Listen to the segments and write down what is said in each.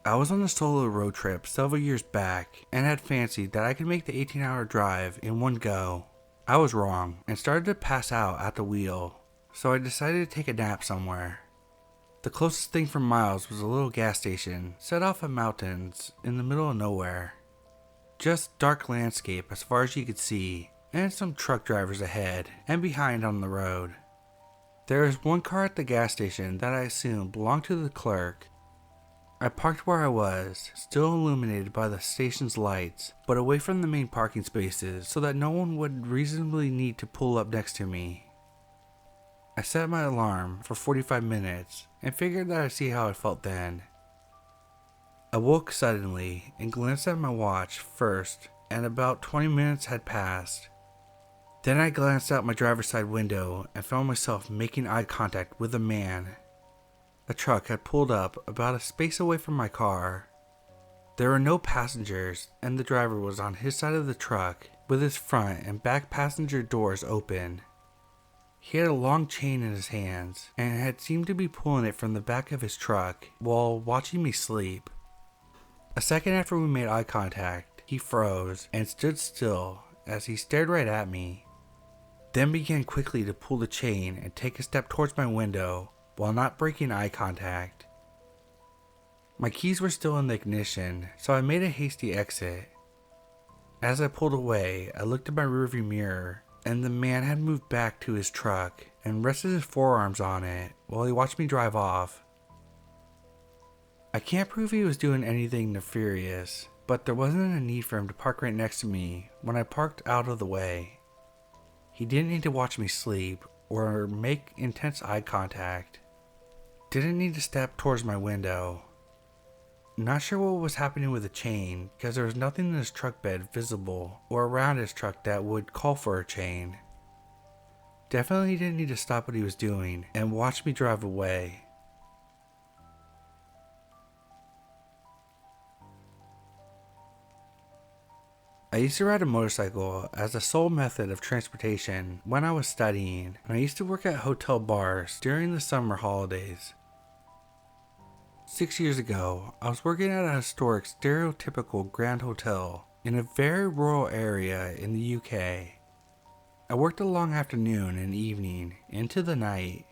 I was on a solo road trip several years back and had fancied that I could make the 18-hour drive in one go. I was wrong and started to pass out at the wheel, so I decided to take a nap somewhere. The closest thing for miles was a little gas station set off in mountains in the middle of nowhere. Just dark landscape as far as you could see, and some truck drivers ahead and behind on the road. There was one car at the gas station that I assumed belonged to the clerk. I parked where I was, still illuminated by the station's lights, but away from the main parking spaces so that no one would reasonably need to pull up next to me. I set my alarm for 45 minutes and figured that I'd see how I felt then. I woke suddenly and glanced at my watch first, and about 20 minutes had passed. Then I glanced out my driver's side window and found myself making eye contact with a man. A truck had pulled up about a space away from my car. There were no passengers, and the driver was on his side of the truck with his front and back passenger doors open. He had a long chain in his hands and had seemed to be pulling it from the back of his truck while watching me sleep. A second after we made eye contact, he froze and stood still as he stared right at me, then began quickly to pull the chain and take a step towards my window while not breaking eye contact. My keys were still in the ignition, so I made a hasty exit. As I pulled away, I looked at my rearview mirror, and the man had moved back to his truck and rested his forearms on it while he watched me drive off. I can't prove he was doing anything nefarious, but there wasn't a need for him to park right next to me when I parked out of the way. He didn't need to watch me sleep or make intense eye contact. Didn't need to step towards my window. Not sure what was happening with the chain, because there was nothing in his truck bed visible or around his truck that would call for a chain. Definitely didn't need to stop what he was doing and watch me drive away. I used to ride a motorcycle as a sole method of transportation when I was studying, and I used to work at hotel bars during the summer holidays. 6 years ago, I was working at a historic stereotypical grand hotel in a very rural area in the UK. I worked a long afternoon and evening into the night.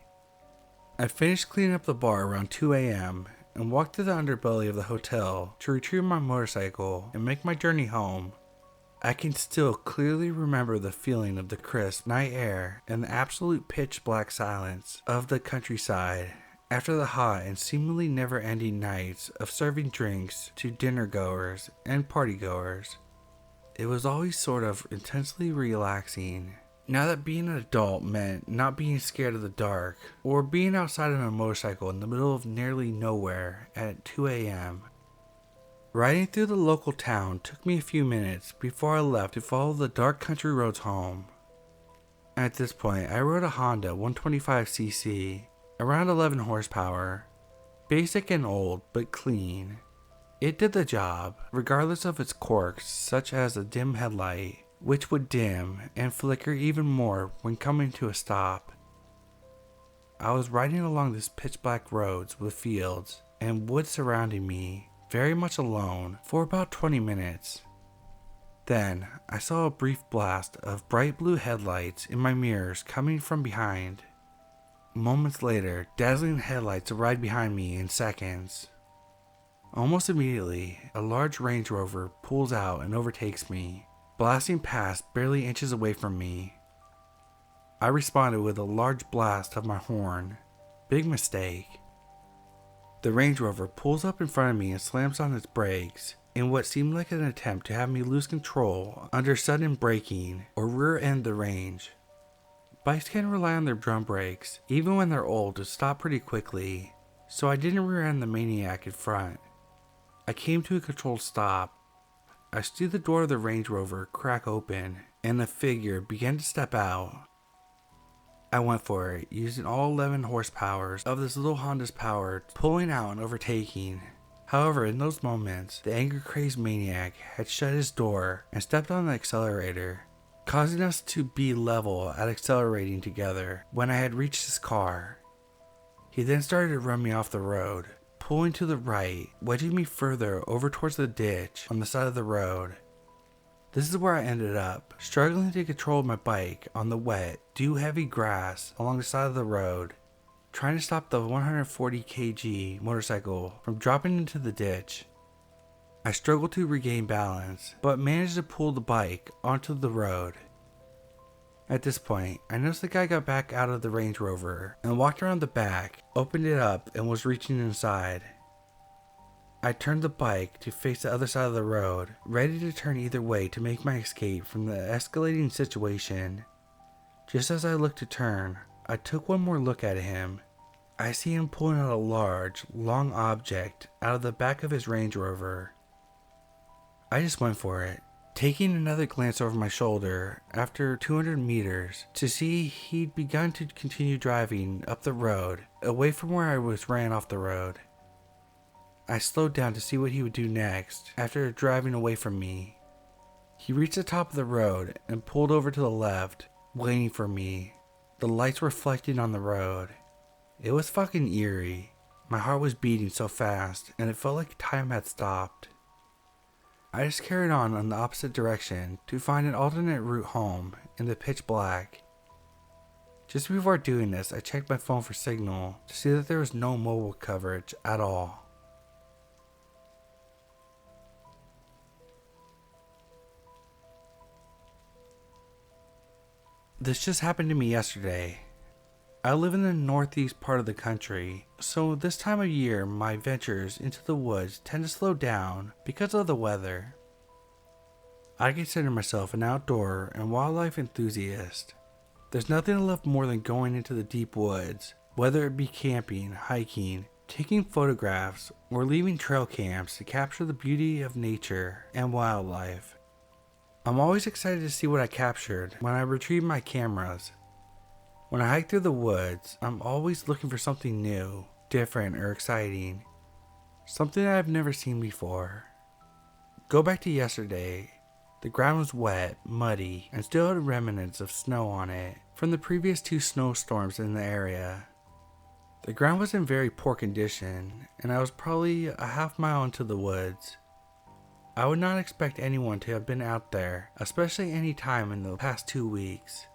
I finished cleaning up the bar around 2 a.m. and walked to the underbelly of the hotel to retrieve my motorcycle and make my journey home. I can still clearly remember the feeling of the crisp night air and the absolute pitch black silence of the countryside after the hot and seemingly never-ending nights of serving drinks to dinner goers and party goers. It was always sort of intensely relaxing. Now that being an adult meant not being scared of the dark or being outside on a motorcycle in the middle of nearly nowhere at 2 a.m. Riding through the local town took me a few minutes before I left to follow the dark country roads home. At this point, I rode a Honda 125cc, around 11 horsepower, basic and old but clean. It did the job, regardless of its quirks such as a dim headlight, which would dim and flicker even more when coming to a stop. I was riding along these pitch black roads with fields and woods surrounding me, very much alone, for about 20 minutes. Then, I saw a brief blast of bright blue headlights in my mirrors coming from behind. Moments later, dazzling headlights arrived behind me in seconds. Almost immediately, a large Range Rover pulls out and overtakes me, blasting past barely inches away from me. I responded with a large blast of my horn. Big mistake. The Range Rover pulls up in front of me and slams on its brakes in what seemed like an attempt to have me lose control under sudden braking or rear-end the range. Bikes can rely on their drum brakes, even when they're old, to stop pretty quickly, so I didn't rear-end the maniac in front. I came to a controlled stop. I see the door of the Range Rover crack open, and the figure began to step out. I went for it, using all 11 horsepower of this little Honda's power, pulling out and overtaking. However, in those moments, the anger-crazed maniac had shut his door and stepped on the accelerator, causing us to be level at accelerating together when I had reached his car. He then started to run me off the road, pulling to the right, wedging me further over towards the ditch on the side of the road. This is where I ended up, struggling to control my bike on the wet, dew-heavy grass along the side of the road, trying to stop the 140 kg motorcycle from dropping into the ditch. I struggled to regain balance, but managed to pull the bike onto the road. At this point, I noticed the guy got back out of the Range Rover and walked around the back, opened it up, and was reaching inside. I turned the bike to face the other side of the road, ready to turn either way to make my escape from the escalating situation. Just as I looked to turn, I took one more look at him. I see him pulling out a large, long object out of the back of his Range Rover. I just went for it, taking another glance over my shoulder after 200 meters to see he'd begun to continue driving up the road, away from where I ran off the road. I slowed down to see what he would do next after driving away from me. He reached the top of the road and pulled over to the left, waiting for me, the lights reflecting on the road. It was fucking eerie. My heart was beating so fast and it felt like time had stopped. I just carried on in the opposite direction to find an alternate route home in the pitch black. Just before doing this, I checked my phone for signal to see that there was no mobile coverage at all. This just happened to me yesterday. I live in the northeast part of the country, so this time of year my ventures into the woods tend to slow down because of the weather. I consider myself an outdoor and wildlife enthusiast. There's nothing I love more than going into the deep woods, whether it be camping, hiking, taking photographs, or leaving trail camps to capture the beauty of nature and wildlife. I'm always excited to see what I captured when I retrieve my cameras. When I hike through the woods, I'm always looking for something new, different, or exciting. Something I've never seen before. Go back to yesterday. The ground was wet, muddy, and still had remnants of snow on it from the previous 2 snowstorms in the area. The ground was in very poor condition, and I was probably a half mile into the woods. I would not expect anyone to have been out there, especially any time in the past 2 weeks.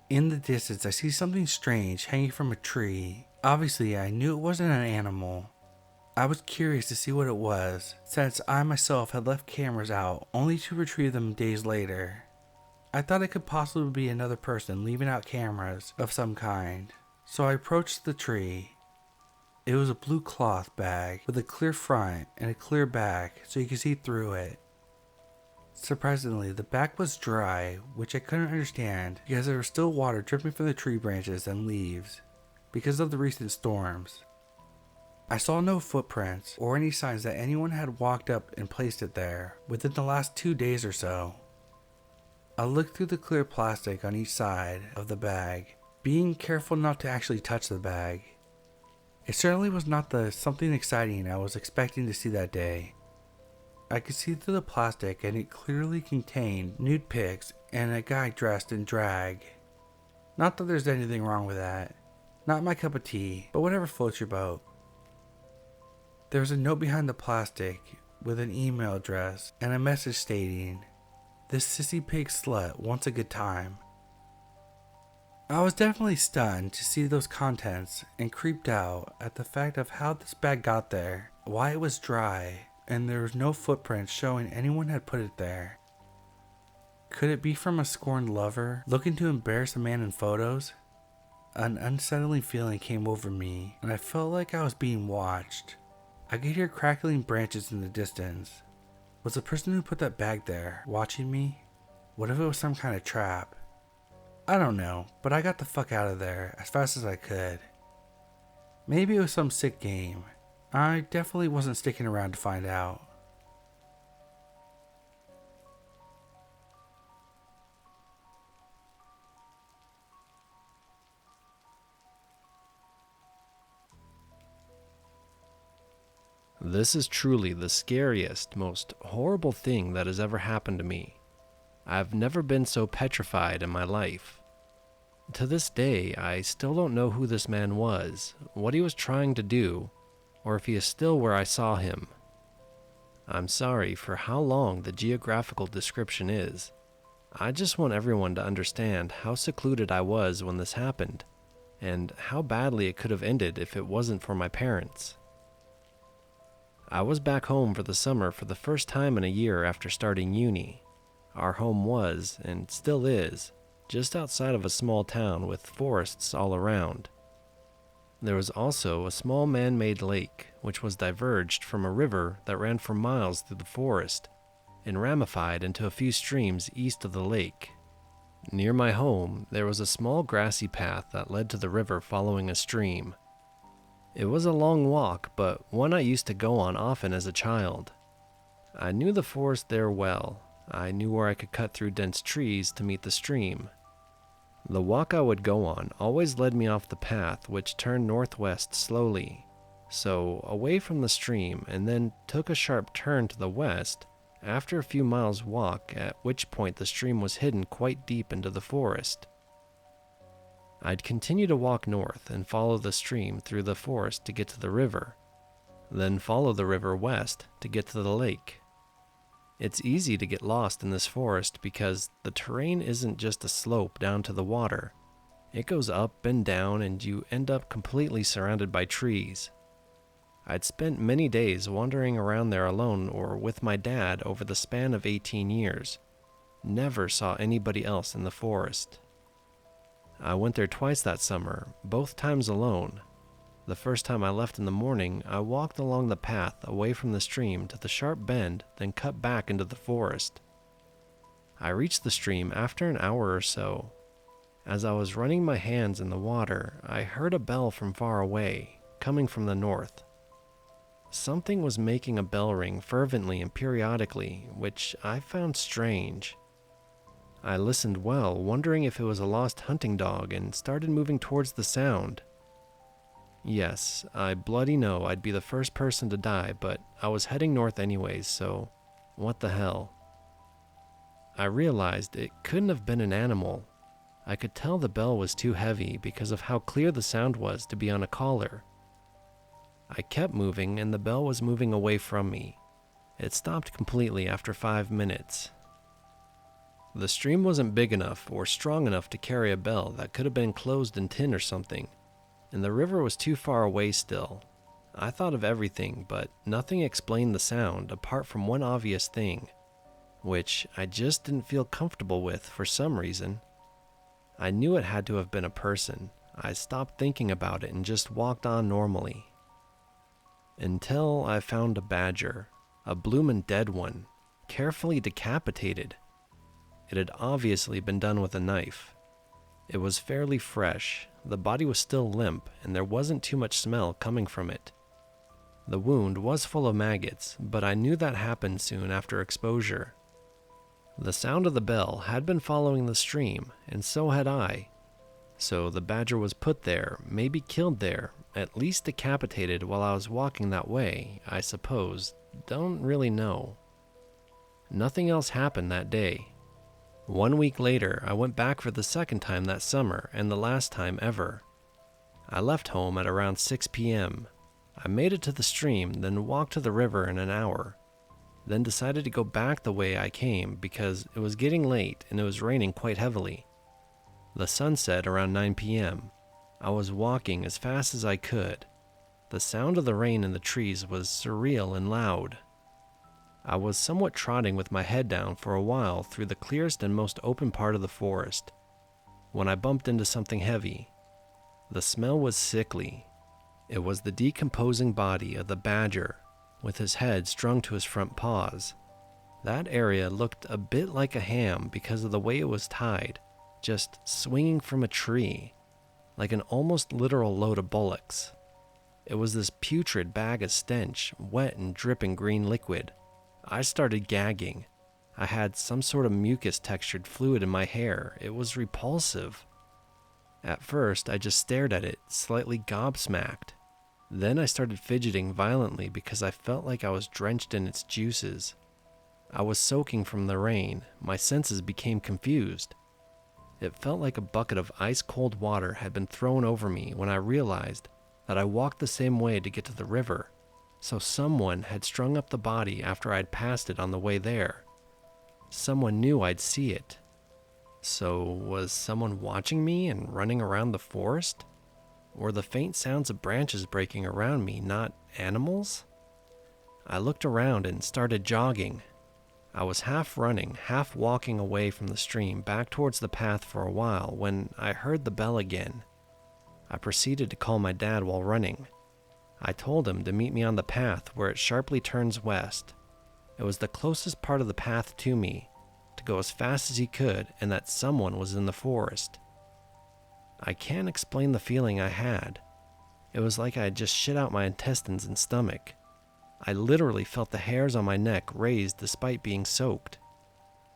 In the distance, I see something strange hanging from a tree. Obviously, I knew it wasn't an animal. I was curious to see what it was, since I myself had left cameras out only to retrieve them days later. I thought it could possibly be another person leaving out cameras of some kind, so I approached the tree. It was a blue cloth bag with a clear front and a clear back so you could see through it. Surprisingly, the back was dry, which I couldn't understand because there was still water dripping from the tree branches and leaves because of the recent storms. I saw no footprints or any signs that anyone had walked up and placed it there within the last 2 days or so. I looked through the clear plastic on each side of the bag, being careful not to actually touch the bag. It certainly was not the something exciting I was expecting to see that day. I could see through the plastic and it clearly contained nude pics and a guy dressed in drag. Not that there's anything wrong with that. Not my cup of tea, but whatever floats your boat. There was a note behind the plastic with an email address and a message stating, "This sissy pig slut wants a good time." I was definitely stunned to see those contents and creeped out at the fact of how this bag got there, why it was dry, and there was no footprints showing anyone had put it there. Could it be from a scorned lover looking to embarrass a man in photos? An unsettling feeling came over me and I felt like I was being watched. I could hear crackling branches in the distance. Was the person who put that bag there watching me? What if it was some kind of trap? I don't know, but I got the fuck out of there as fast as I could. Maybe it was some sick game. I definitely wasn't sticking around to find out. This is truly the scariest, most horrible thing that has ever happened to me. I've never been so petrified in my life. To this day, I still don't know who this man was, what he was trying to do, or if he is still where I saw him. I'm sorry for how long the geographical description is. I just want everyone to understand how secluded I was when this happened, and how badly it could have ended if it wasn't for my parents. I was back home for the summer for the first time in a year after starting uni. Our home was, and still is, just outside of a small town with forests all around. There was also a small man-made lake, which was diverged from a river that ran for miles through the forest and ramified into a few streams east of the lake. Near my home, there was a small grassy path that led to the river following a stream. It was a long walk, but one I used to go on often as a child. I knew the forest there well. I knew where I could cut through dense trees to meet the stream. The walk I would go on always led me off the path, which turned northwest slowly, so away from the stream, and then took a sharp turn to the west after a few miles' walk, at which point the stream was hidden quite deep into the forest. I'd continue to walk north and follow the stream through the forest to get to the river, then follow the river west to get to the lake. It's easy to get lost in this forest because the terrain isn't just a slope down to the water. It goes up and down, and you end up completely surrounded by trees. I'd spent many days wandering around there alone or with my dad over the span of 18 years. Never saw anybody else in the forest. I went there twice that summer, both times alone. The first time I left in the morning, I walked along the path away from the stream to the sharp bend, then cut back into the forest. I reached the stream after an hour or so. As I was running my hands in the water, I heard a bell from far away, coming from the north. Something was making a bell ring fervently and periodically, which I found strange. I listened well, wondering if it was a lost hunting dog, and started moving towards the sound. Yes, I bloody know I'd be the first person to die, but I was heading north anyways, so what the hell? I realized it couldn't have been an animal. I could tell the bell was too heavy because of how clear the sound was to be on a collar. I kept moving, and the bell was moving away from me. It stopped completely after 5 minutes. The stream wasn't big enough or strong enough to carry a bell that could have been enclosed in tin or something, and the river was too far away still. I thought of everything, but nothing explained the sound apart from one obvious thing, which I just didn't feel comfortable with for some reason. I knew it had to have been a person. I stopped thinking about it and just walked on normally. Until I found a badger, a bloomin' dead one, carefully decapitated. It had obviously been done with a knife. It was fairly fresh, the body was still limp, and there wasn't too much smell coming from it. The wound was full of maggots, but I knew that happened soon after exposure. The sound of the bell had been following the stream, and so had I. So the badger was put there, maybe killed there, at least decapitated while I was walking that way, I suppose. Don't really know. Nothing else happened that day. 1 week later, I went back for the second time that summer and the last time ever. I left home at around 6 p.m. I made it to the stream, then walked to the river in an hour. Then decided to go back the way I came because it was getting late and it was raining quite heavily. The sun set around 9 p.m. I was walking as fast as I could. The sound of the rain in the trees was surreal and loud. I was somewhat trotting with my head down for a while through the clearest and most open part of the forest, when I bumped into something heavy. The smell was sickly. It was the decomposing body of the badger, with his head strung to his front paws. That area looked a bit like a ham because of the way it was tied, just swinging from a tree, like an almost literal load of bullocks. It was this putrid bag of stench, wet and dripping green liquid. I started gagging. I had some sort of mucus-textured fluid in my hair. It was repulsive. At first, I just stared at it, slightly gobsmacked. Then I started fidgeting violently because I felt like I was drenched in its juices. I was soaking from the rain. My senses became confused. It felt like a bucket of ice-cold water had been thrown over me when I realized that I walked the same way to get to the river So someone had strung up the body after I'd passed it on the way there. Someone knew I'd see it. So was someone watching me and running around the forest? Were the faint sounds of branches breaking around me not animals? I looked around and started jogging. I was half running, half walking away from the stream back towards the path for a while when I heard the bell again. I proceeded to call my dad while running. I told him to meet me on the path where it sharply turns west. It was the closest part of the path to me, to go as fast as he could, and that someone was in the forest. I can't explain the feeling I had. It was like I had just shit out my intestines and stomach. I literally felt the hairs on my neck raised despite being soaked.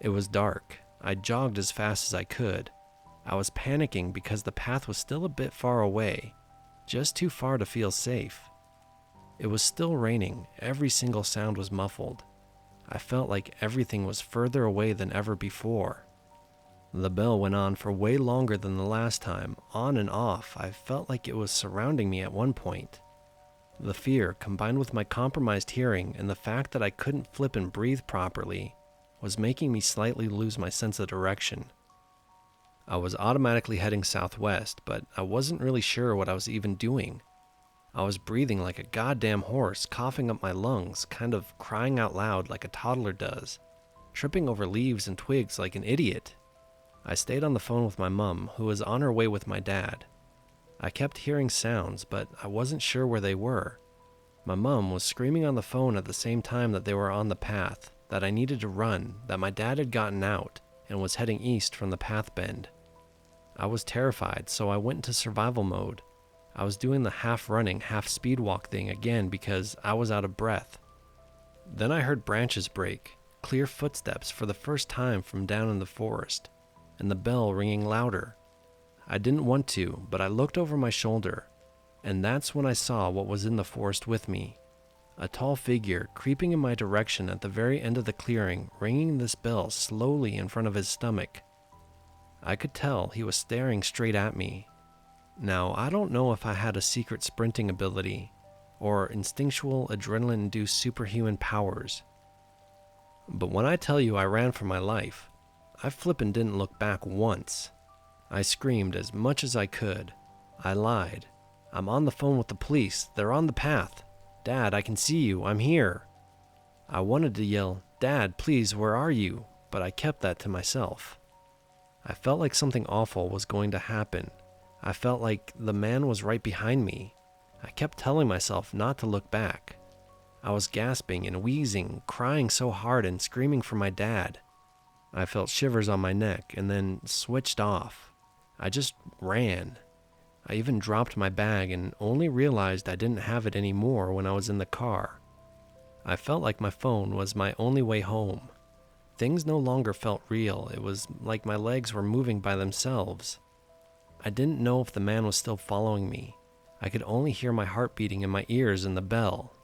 It was dark. I jogged as fast as I could. I was panicking because the path was still a bit far away, just too far to feel safe. It was still raining. Every single sound was muffled. I felt like everything was further away than ever before. The bell went on for way longer than the last time, on and off. I felt like it was surrounding me at one point. The fear, combined with my compromised hearing and the fact that I couldn't flip and breathe properly, was making me slightly lose my sense of direction. I was automatically heading southwest, but I wasn't really sure what I was even doing. I was breathing like a goddamn horse, coughing up my lungs, kind of crying out loud like a toddler does, tripping over leaves and twigs like an idiot. I stayed on the phone with my mom, who was on her way with my dad. I kept hearing sounds, but I wasn't sure where they were. My mom was screaming on the phone at the same time that they were on the path, that I needed to run, that my dad had gotten out and was heading east from the path bend. I was terrified, so I went into survival mode. I was doing the half running, half speed walk thing again because I was out of breath. Then I heard branches break, clear footsteps for the first time from down in the forest, and the bell ringing louder. I didn't want to, but I looked over my shoulder, and that's when I saw what was in the forest with me. A tall figure creeping in my direction at the very end of the clearing, ringing this bell slowly in front of his stomach. I could tell he was staring straight at me. Now, I don't know if I had a secret sprinting ability or instinctual adrenaline-induced superhuman powers, but when I tell you I ran for my life, I flippin' didn't look back once. I screamed as much as I could. I lied. I'm on the phone with the police. They're on the path. Dad, I can see you. I'm here. I wanted to yell, Dad, please, where are you? But I kept that to myself. I felt like something awful was going to happen. I felt like the man was right behind me. I kept telling myself not to look back. I was gasping and wheezing, crying so hard and screaming for my dad. I felt shivers on my neck and then switched off. I just ran. I even dropped my bag and only realized I didn't have it anymore when I was in the car. I felt like my phone was my only way home. Things no longer felt real. It was like my legs were moving by themselves. I didn't know if the man was still following me. I could only hear my heart beating in my ears and the bell.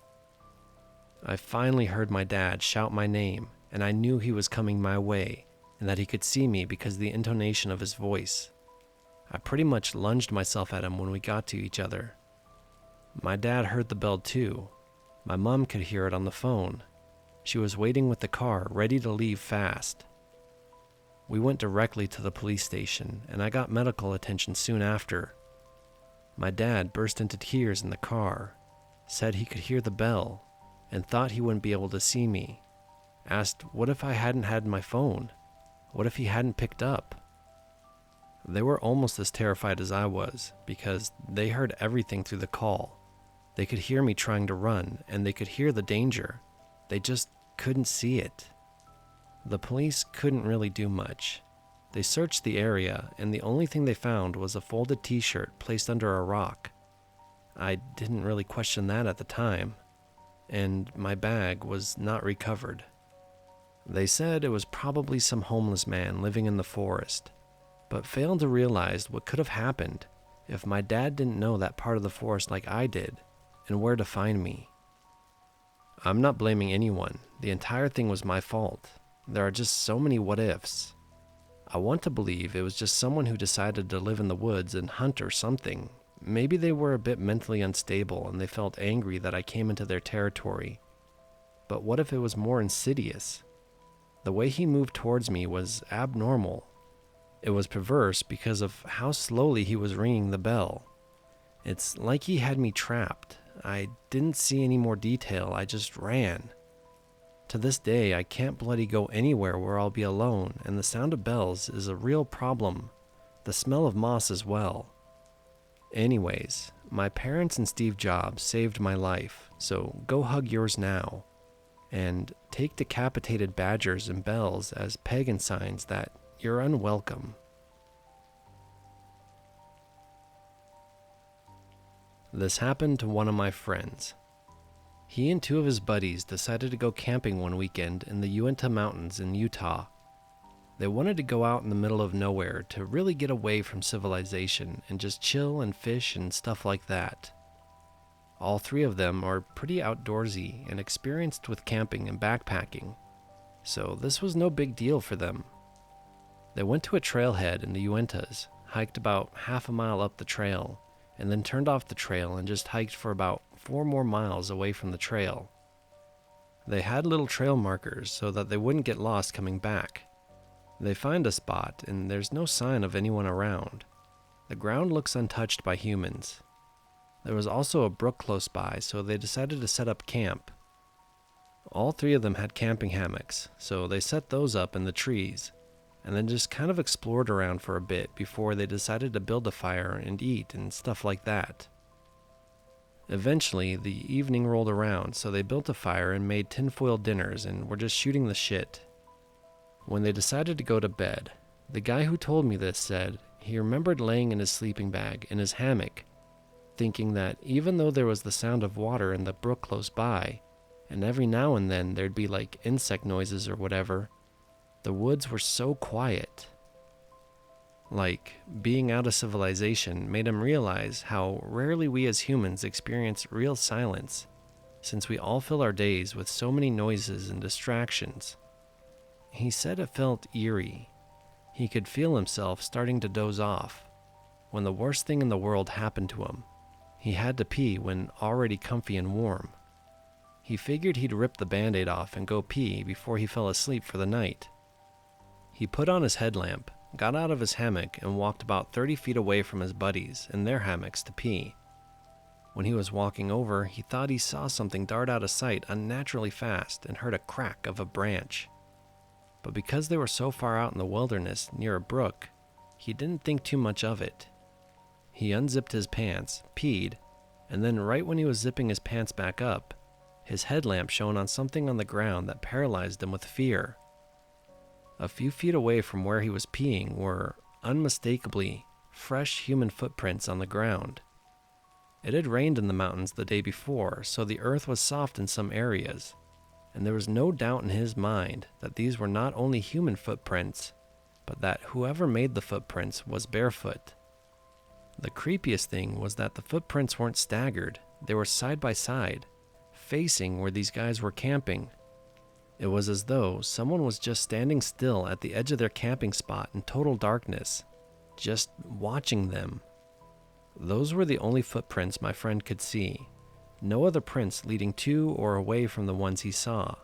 I finally heard my dad shout my name, and I knew he was coming my way and that he could see me because of the intonation of his voice. I pretty much lunged myself at him when we got to each other. My dad heard the bell too. My mom could hear it on the phone. She was waiting with the car, ready to leave fast. We went directly to the police station, and I got medical attention soon after. My dad burst into tears in the car, said he could hear the bell, and thought he wouldn't be able to see me. Asked what if I hadn't had my phone? What if he hadn't picked up? They were almost as terrified as I was, because they heard everything through the call. They could hear me trying to run, and they could hear the danger. They just couldn't see it. The police couldn't really do much. They searched the area, and the only thing they found was a folded t-shirt placed under a rock. I didn't really question that at the time, and my bag was not recovered. They said it was probably some homeless man living in the forest, but failed to realize what could have happened if my dad didn't know that part of the forest like I did, and where to find me. I'm not blaming anyone. The entire thing was my fault. There are just so many what-ifs. I want to believe it was just someone who decided to live in the woods and hunt or something, Maybe they were a bit mentally unstable and they felt angry that I came into their territory. But what if it was more insidious? The way he moved towards me was abnormal. It was perverse because of how slowly he was ringing the bell. It's like he had me trapped. I didn't see any more detail, I just ran. To this day, I can't bloody go anywhere where I'll be alone, and the sound of bells is a real problem. The smell of moss as well. Anyways, my parents and Steve Jobs saved my life, so go hug yours now. And take decapitated badgers and bells as pagan signs that you're unwelcome. This happened to one of my friends. He and two of his buddies decided to go camping one weekend in the Uinta Mountains in Utah. They wanted to go out in the middle of nowhere to really get away from civilization and just chill and fish and stuff like that. All three of them are pretty outdoorsy and experienced with camping and backpacking, so this was no big deal for them. They went to a trailhead in the Uintas, hiked about half a mile up the trail, and then turned off the trail and just hiked for about 4 more miles away from the trail. They had little trail markers so that they wouldn't get lost coming back. They find a spot and there's no sign of anyone around. The ground looks untouched by humans. There was also a brook close by, so they decided to set up camp. All three of them had camping hammocks, so they set those up in the trees, and then just kind of explored around for a bit before they decided to build a fire and eat and stuff like that. Eventually, the evening rolled around, so they built a fire and made tinfoil dinners and were just shooting the shit. When they decided to go to bed, the guy who told me this said he remembered laying in his sleeping bag in his hammock, thinking that even though there was the sound of water in the brook close by, and every now and then there'd be like insect noises or whatever, the woods were so quiet. Like, being out of civilization made him realize how rarely we as humans experience real silence, since we all fill our days with so many noises and distractions. He said it felt eerie. He could feel himself starting to doze off, when the worst thing in the world happened to him. He had to pee when already comfy and warm. He figured he'd rip the band-aid off and go pee before he fell asleep for the night. He put on his headlamp, got out of his hammock, and walked about 30 feet away from his buddies in their hammocks to pee. When he was walking over, he thought he saw something dart out of sight unnaturally fast and heard a crack of a branch. But because they were so far out in the wilderness near a brook, he didn't think too much of it. He unzipped his pants, peed, and then right when he was zipping his pants back up, his headlamp shone on something on the ground that paralyzed him with fear. A few feet away from where he was peeing were, unmistakably, fresh human footprints on the ground. It had rained in the mountains the day before, so the earth was soft in some areas, and there was no doubt in his mind that these were not only human footprints, but that whoever made the footprints was barefoot. The creepiest thing was that the footprints weren't staggered, they were side by side, facing where these guys were camping. It was as though someone was just standing still at the edge of their camping spot in total darkness, just watching them. Those were the only footprints my friend could see, no other prints leading to or away from the ones he saw.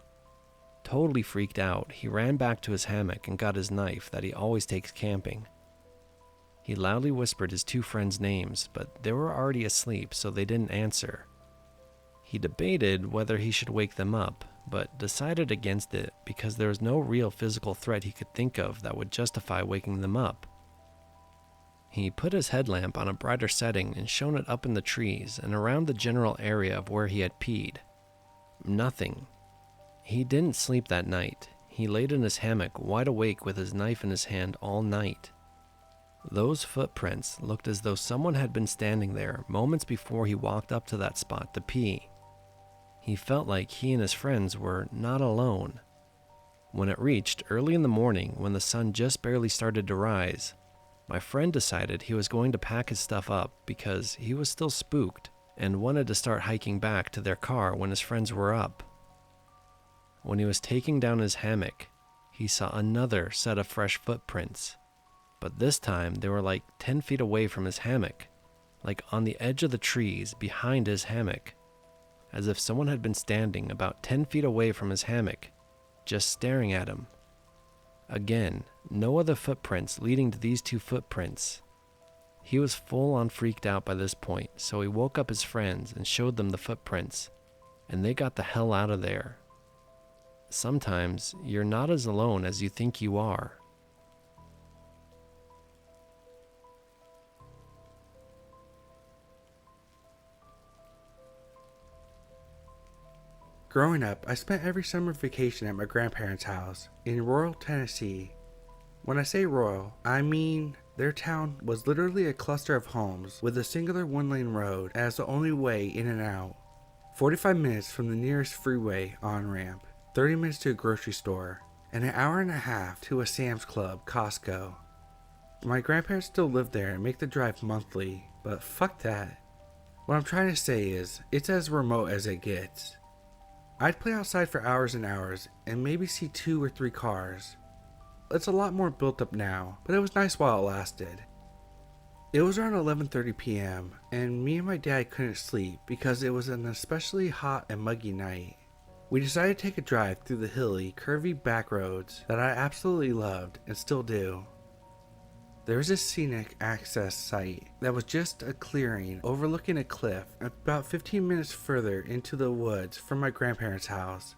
Totally freaked out, he ran back to his hammock and got his knife that he always takes camping. He loudly whispered his two friends' names, but they were already asleep, so they didn't answer. He debated whether he should wake them up, but decided against it because there was no real physical threat he could think of that would justify waking them up. He put his headlamp on a brighter setting and shone it up in the trees and around the general area of where he had peed. Nothing. He didn't sleep that night. He laid in his hammock wide awake with his knife in his hand all night. Those footprints looked as though someone had been standing there moments before he walked up to that spot to pee. He felt like he and his friends were not alone. When it reached early in the morning, when the sun just barely started to rise, my friend decided he was going to pack his stuff up because he was still spooked and wanted to start hiking back to their car when his friends were up. When he was taking down his hammock, he saw another set of fresh footprints, but this time they were like 10 feet away from his hammock. like on the edge of the trees behind his hammock, as if someone had been standing about 10 feet away from his hammock, just staring at him. Again, no other footprints leading to these two footprints. He was full on freaked out by this point, so he woke up his friends and showed them the footprints, and they got the hell out of there. Sometimes you're not as alone as you think you are. Growing up, I spent every summer vacation at my grandparents' house in rural Tennessee. When I say rural, I mean their town was literally a cluster of homes with a singular one-lane road as the only way in and out. 45 minutes from the nearest freeway on-ramp, 30 minutes to a grocery store, and an hour and a half to a Sam's Club, Costco. My grandparents still live there and make the drive monthly, but fuck that. What I'm trying to say is, it's as remote as it gets. I'd play outside for hours and hours and maybe see 2 or 3 cars. It's a lot more built up now, but it was nice while it lasted. It was around 11:30 p.m. and me and my dad couldn't sleep because it was an especially hot and muggy night. We decided to take a drive through the hilly, curvy back roads that I absolutely loved and still do. There was a scenic access site that was just a clearing overlooking a cliff about 15 minutes further into the woods from my grandparents' house.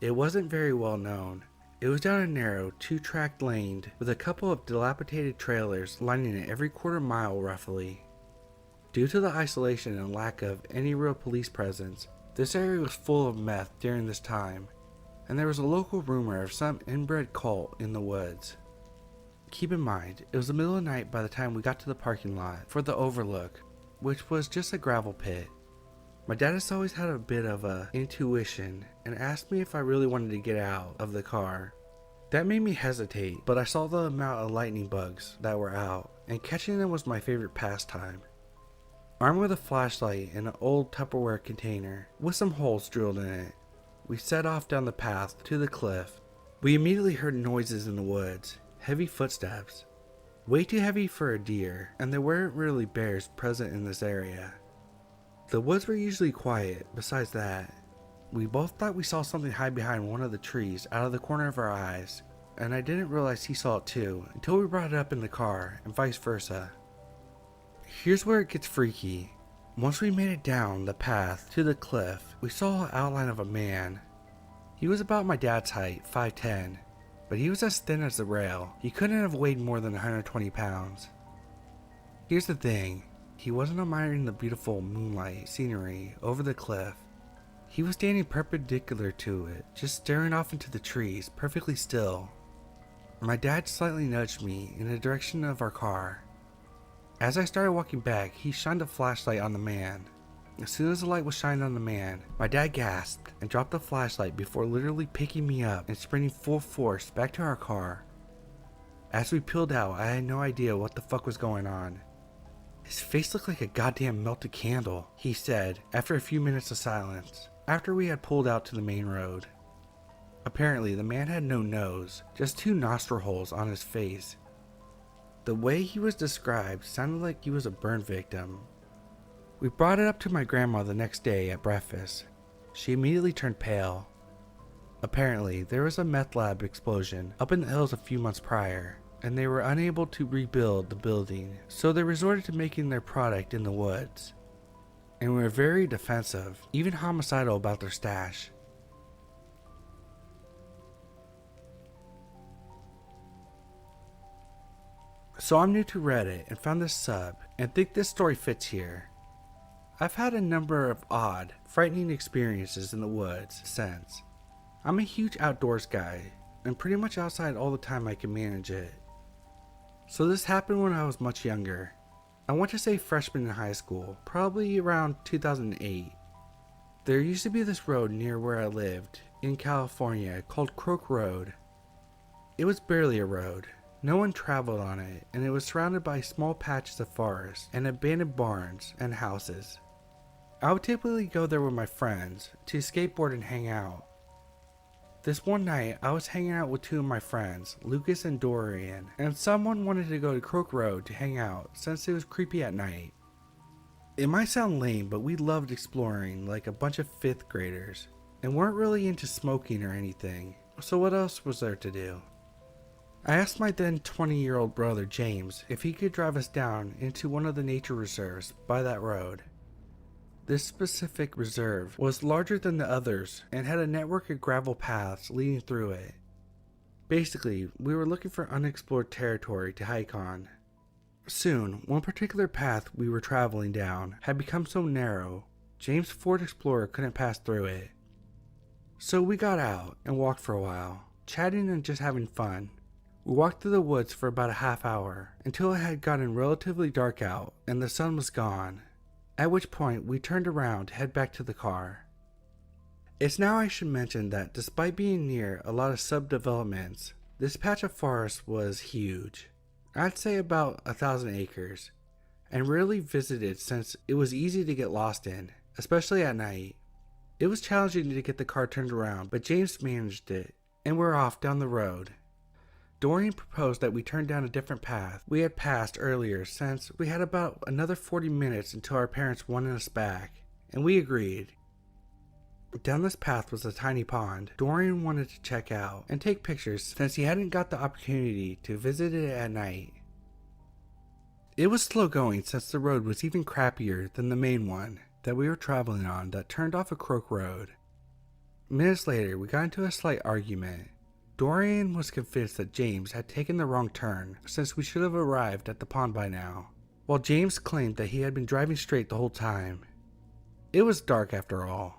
It wasn't very well known. It was down a narrow, 2-track lane with a couple of dilapidated trailers lining it every quarter mile roughly. Due to the isolation and lack of any real police presence, this area was full of meth during this time, and there was a local rumor of some inbred cult in the woods. Keep in mind, it was the middle of the night by the time we got to the parking lot for the overlook, which was just a gravel pit. My dad has always had a bit of a intuition and asked me if I really wanted to get out of the car. That made me hesitate, but I saw the amount of lightning bugs that were out, and catching them was my favorite pastime. Armed with a flashlight and an old Tupperware container with some holes drilled in it, we set off down the path to the cliff. We immediately heard noises in the woods. Heavy footsteps. Way too heavy for a deer, and there weren't really bears present in this area. The woods were usually quiet. Besides that, we both thought we saw something hide behind one of the trees out of the corner of our eyes, and I didn't realize he saw it too until we brought it up in the car, and vice versa. Here's where it gets freaky. Once we made it down the path to the cliff, we saw an outline of a man. He was about my dad's height, 5'10", but he was as thin as the rail. He couldn't have weighed more than 120 pounds. Here's the thing, he wasn't admiring the beautiful moonlight scenery over the cliff. He was standing perpendicular to it, just staring off into the trees, perfectly still. My dad slightly nudged me in the direction of our car. As I started walking back, he shined a flashlight on the man. As soon as the light was shined on the man, my dad gasped and dropped the flashlight before literally picking me up and sprinting full force back to our car. As we peeled out, I had no idea what the fuck was going on. His face looked like a goddamn melted candle, he said after a few minutes of silence, after we had pulled out to the main road. Apparently, the man had no nose, just 2 nostril holes on his face. The way he was described sounded like he was a burn victim. We brought it up to my grandma the next day at breakfast. She immediately turned pale. Apparently, there was a meth lab explosion up in the hills a few months prior, and they were unable to rebuild the building, so they resorted to making their product in the woods. And were very defensive, even homicidal about their stash. So I'm new to Reddit and found this sub and think this story fits here. I've had a number of odd, frightening experiences in the woods since. I'm a huge outdoors guy and pretty much outside all the time I can manage it. So this happened when I was much younger. I want to say freshman in high school, probably around 2008. There used to be this road near where I lived in California called Crook Road. It was barely a road. No one traveled on it, and it was surrounded by small patches of forest and abandoned barns and houses. I would typically go there with my friends to skateboard and hang out. This one night, I was hanging out with 2 of my friends, Lucas and Dorian, and someone wanted to go to Crook Road to hang out since it was creepy at night. It might sound lame, but we loved exploring like a bunch of 5th graders and weren't really into smoking or anything, so what else was there to do? I asked my then 20-year-old brother James if he could drive us down into one of the nature reserves by that road. This specific reserve was larger than the others and had a network of gravel paths leading through it. Basically, we were looking for unexplored territory to hike on. Soon, one particular path we were traveling down had become so narrow, James' Ford Explorer couldn't pass through it. So we got out and walked for a while, chatting and just having fun. We walked through the woods for about a half hour until it had gotten relatively dark out and the sun was gone, at which point we turned around to head back to the car. It's now I should mention that despite being near a lot of subdevelopments, this patch of forest was huge. I'd say about 1,000 acres, and rarely visited since it was easy to get lost in, especially at night. It was challenging to get the car turned around, but James managed it, and we're off down the road. Dorian proposed that we turn down a different path we had passed earlier since we had about another 40 minutes until our parents wanted us back, and we agreed. Down this path was a tiny pond Dorian wanted to check out and take pictures since he hadn't got the opportunity to visit it at night. It was slow going since the road was even crappier than the main one that we were traveling on that turned off a crook road. Minutes later, we got into a slight argument. Dorian was convinced that James had taken the wrong turn since we should have arrived at the pond by now, while James claimed that he had been driving straight the whole time. It was dark after all.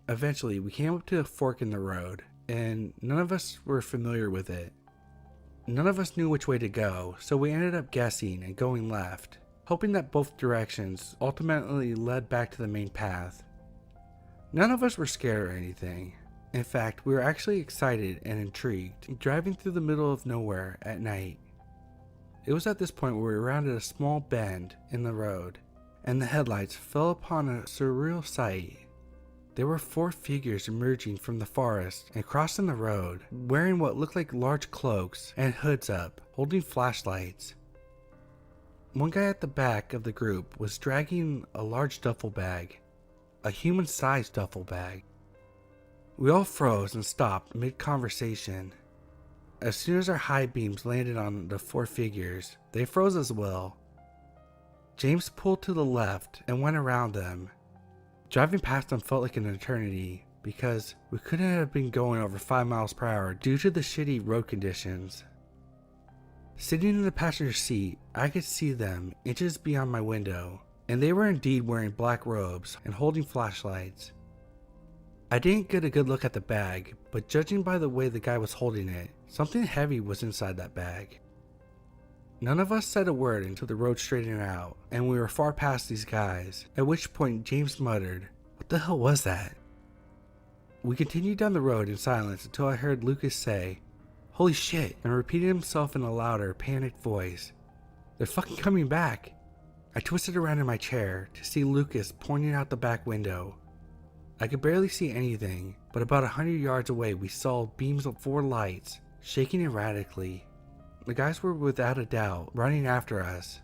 Eventually, we came up to a fork in the road, and none of us were familiar with it. None of us knew which way to go, so we ended up guessing and going left, hoping that both directions ultimately led back to the main path. None of us were scared or anything. In fact, we were actually excited and intrigued, driving through the middle of nowhere at night. It was at this point where we rounded a small bend in the road, and the headlights fell upon a surreal sight. There were 4 figures emerging from the forest and crossing the road, wearing what looked like large cloaks and hoods up, holding flashlights. One guy at the back of the group was dragging a large duffel bag, a human-sized duffel bag. We all froze and stopped mid-conversation. As soon as our high beams landed on the 4 figures, they froze as well. James pulled to the left and went around them. Driving past them felt like an eternity because we couldn't have been going over 5 miles per hour due to the shitty road conditions. Sitting in the passenger seat, I could see them inches beyond my window, and they were indeed wearing black robes and holding flashlights. I didn't get a good look at the bag, but judging by the way the guy was holding it, something heavy was inside that bag. None of us said a word until the road straightened out, and we were far past these guys, at which point James muttered, "What the hell was that?" We continued down the road in silence until I heard Lucas say, "Holy shit," and repeated himself in a louder, panicked voice, "They're fucking coming back." I twisted around in my chair to see Lucas pointing out the back window. I could barely see anything, but about 100 yards away we saw beams of 4 lights, shaking erratically. The guys were without a doubt running after us.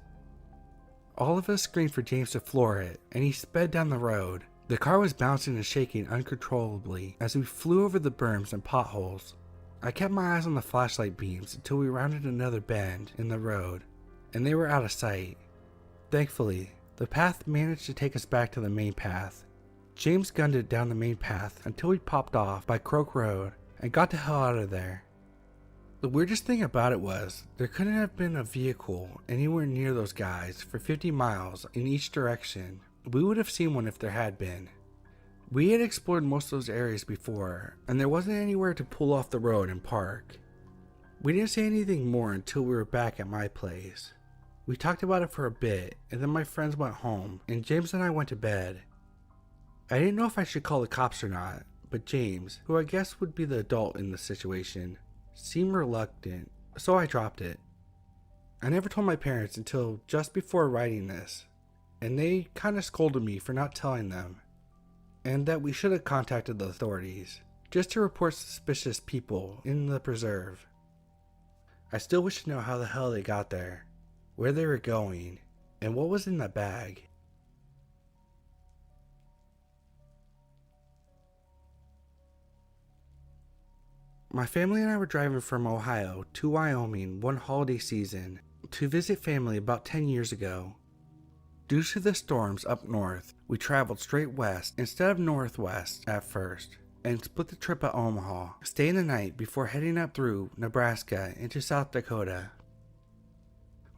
All of us screamed for James to floor it, and he sped down the road. The car was bouncing and shaking uncontrollably as we flew over the berms and potholes. I kept my eyes on the flashlight beams until we rounded another bend in the road, and they were out of sight. Thankfully, the path managed to take us back to the main path. James gunned it down the main path until we popped off by Croak Road and got the hell out of there. The weirdest thing about it was, there couldn't have been a vehicle anywhere near those guys for 50 miles in each direction. We would have seen one if there had been. We had explored most of those areas before, and there wasn't anywhere to pull off the road and park. We didn't say anything more until we were back at my place. We talked about it for a bit, and then my friends went home, and James and I went to bed. I didn't know if I should call the cops or not, but James, who I guess would be the adult in the situation, seemed reluctant, so I dropped it. I never told my parents until just before writing this, and they kinda scolded me for not telling them, and that we should have contacted the authorities, just to report suspicious people in the preserve. I still wish to know how the hell they got there, where they were going, and what was in that bag. My family and I were driving from Ohio to Wyoming one holiday season to visit family about 10 years ago. Due to the storms up north, we traveled straight west instead of northwest at first, and split the trip at Omaha, staying the night before heading up through Nebraska into South Dakota.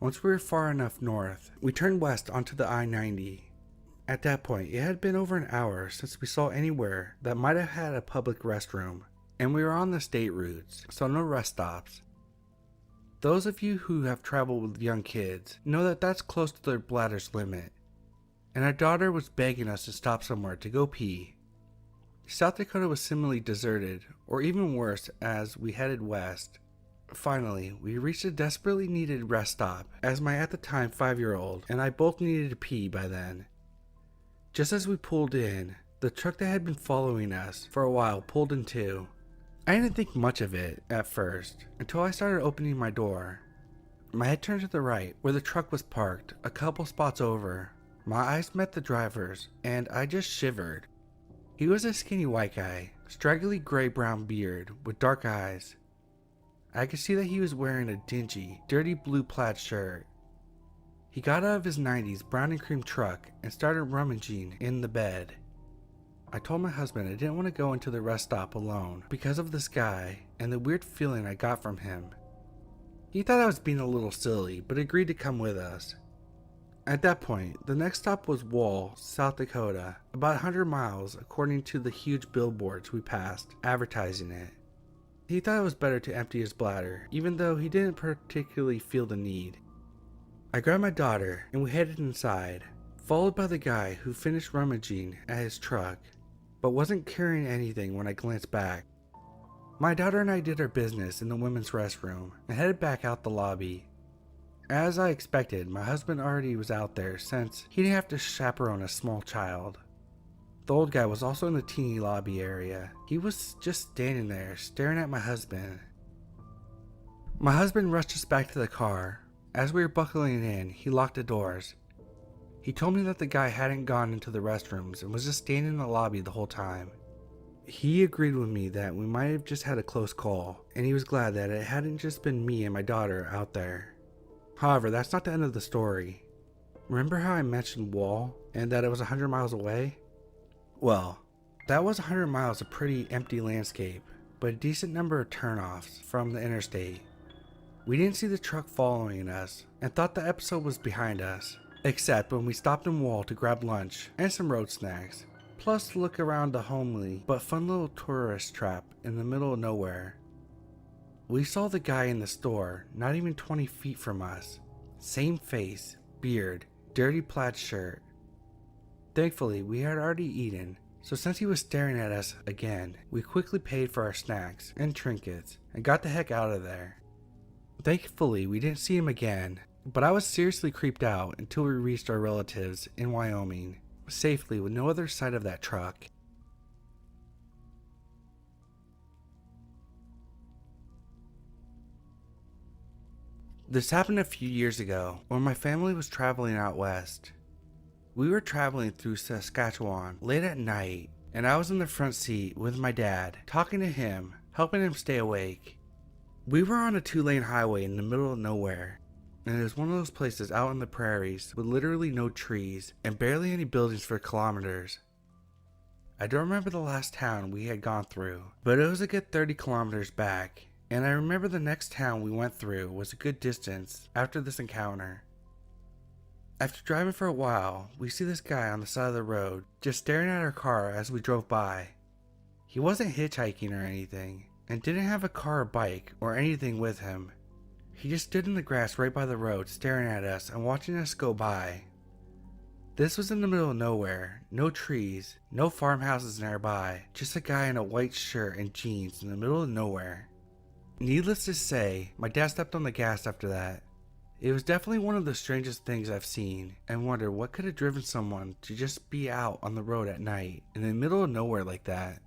Once we were far enough north, we turned west onto the I-90. At that point, it had been over an hour since we saw anywhere that might have had a public restroom, and we were on the state routes, so no rest stops. Those of you who have traveled with young kids know that that's close to their bladder's limit, and our daughter was begging us to stop somewhere to go pee. South Dakota was similarly deserted, or even worse, as we headed west. Finally, we reached a desperately needed rest stop, as my at the time 5-year-old and I both needed to pee by then. Just as we pulled in, the truck that had been following us for a while pulled in too. I didn't think much of it at first, until I started opening my door. My head turned to the right, where the truck was parked, a couple spots over. My eyes met the driver's, and I just shivered. He was a skinny white guy, straggly gray-brown beard, with dark eyes. I could see that he was wearing a dingy, dirty blue plaid shirt. He got out of his 90s brown and cream truck and started rummaging in the bed. I told my husband I didn't want to go into the rest stop alone because of this guy and the weird feeling I got from him. He thought I was being a little silly, but agreed to come with us. At that point, the next stop was Wall, South Dakota, about 100 miles according to the huge billboards we passed advertising it. He thought it was better to empty his bladder, even though he didn't particularly feel the need. I grabbed my daughter and we headed inside, followed by the guy who finished rummaging at his truck, but wasn't carrying anything when I glanced back. My daughter and I did our business in the women's restroom and headed back out the lobby. As I expected, my husband already was out there since he didn't have to chaperone a small child. The old guy was also in the teeny lobby area. He was just standing there staring at my husband. My husband rushed us back to the car. As we were buckling in, he locked the doors. He told me that the guy hadn't gone into the restrooms and was just standing in the lobby the whole time. He agreed with me that we might have just had a close call, and he was glad that it hadn't just been me and my daughter out there. However, that's not the end of the story. Remember how I mentioned Wall and that it was 100 miles away? Well, that was 100 miles of pretty empty landscape, but a decent number of turnoffs from the interstate. We didn't see the truck following us and thought the episode was behind us, except when we stopped in Wall to grab lunch and some road snacks, plus look around the homely but fun little tourist trap in the middle of nowhere. We saw the guy in the store not even 20 feet from us. Same face, beard, dirty plaid shirt. Thankfully, we had already eaten, so since he was staring at us again, we quickly paid for our snacks and trinkets and got the heck out of there. Thankfully, we didn't see him again, but I was seriously creeped out until we reached our relatives in Wyoming, safely with no other sight of that truck. This happened a few years ago when my family was traveling out west. We were traveling through Saskatchewan late at night, and I was in the front seat with my dad, talking to him, helping him stay awake. We were on a 2-lane highway in the middle of nowhere, and it was one of those places out in the prairies with literally no trees and barely any buildings for kilometers. I don't remember the last town we had gone through, but it was a good 30 kilometers back, and I remember the next town we went through was a good distance after this encounter. After driving for a while, we see this guy on the side of the road just staring at our car as we drove by. He wasn't hitchhiking or anything, and didn't have a car or bike or anything with him. He just stood in the grass right by the road staring at us and watching us go by. This was in the middle of nowhere, no trees, no farmhouses nearby, just a guy in a white shirt and jeans in the middle of nowhere. Needless to say, my dad stepped on the gas after that. It was definitely one of the strangest things I've seen, and wonder what could have driven someone to just be out on the road at night in the middle of nowhere like that.